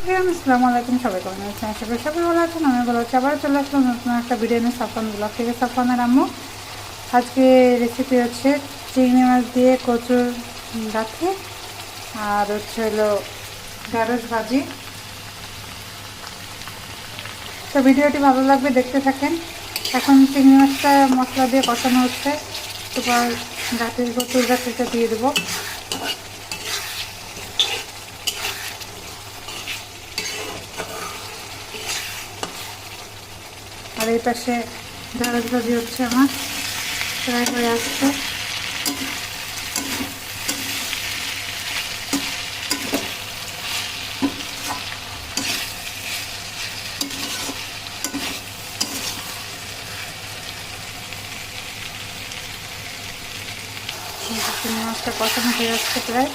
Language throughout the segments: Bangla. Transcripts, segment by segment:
আসসালামু আলাইকুম, সবাই কেমন আছেন? আশা করি সবাই ভালো আছেন। আমি ভালো আছি। আবার চলে আসলাম নতুন একটা ভিডিও নিয়ে সাফওয়ান ব্লগ থেকে। সাফওয়ানের আম্মু আজকে রেসিপি হচ্ছে চিংড়ি মাছ দিয়ে কচুর গাঠি আর হচ্ছে হলো ঢেঁড়স ভাজি। তো ভিডিওটি ভালো লাগবে, দেখতে থাকেন। এখন চিংড়ি মাছটা মশলা দিয়ে কষানো হচ্ছে, তারপর কচুর গাঠিটা দিয়ে দেবো। আর এই পাশে ঢেঁড়স ভাজি হচ্ছে আমার প্রায় হয়ে আসছে। চিংড়ি মাছটা কষানো হয়ে যাচ্ছে প্রায়।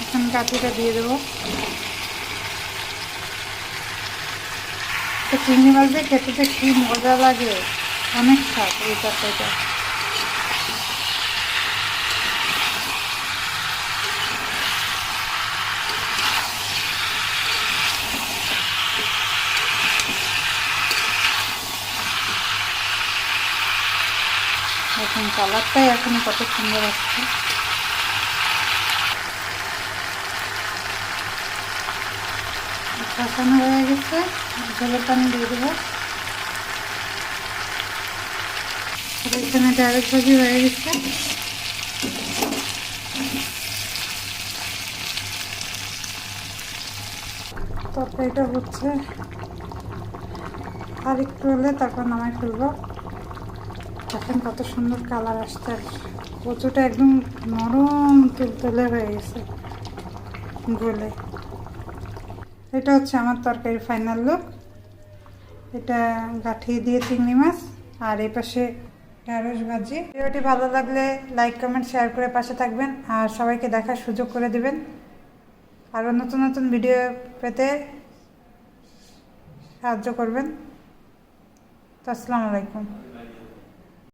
এখন কাঠিটা দিয়ে দেবো। তো চিংড়ি মাছ দিয়ে খেতে যে কী মজা লাগে, অনেক স্বাদ এই তরকারিটা। এখন কালারটাই এখনো কত সুন্দর আসছে। কষানো হয়ে গেছে, ঝোলের পানি দিয়ে দেবো। এখানে ঢেঁড়স ভাজি হয়ে গেছে। তরকারিটা হচ্ছে, আর একটু হলে তারপর নামাই ফেলবো। এখন কত সুন্দর কালার আসছে, কচুটা একদম নরম তুলতুলে হয়ে গেছে গলে। এটা হচ্ছে আমার তরকারির ফাইনাল লুক। এটা গাঠি দিয়ে চিংড়ি মাছ আর এই পাশে ঢেঁড়স ভাজি। ভিডিওটি ভালো লাগলে লাইক কমেন্ট শেয়ার করে পাশে থাকবেন আর সবাইকে দেখার সুযোগ করে দিবেন। আরও নতুন নতুন ভিডিও পেতে সাহায্য করবেন। তো আসসালামু আলাইকুম।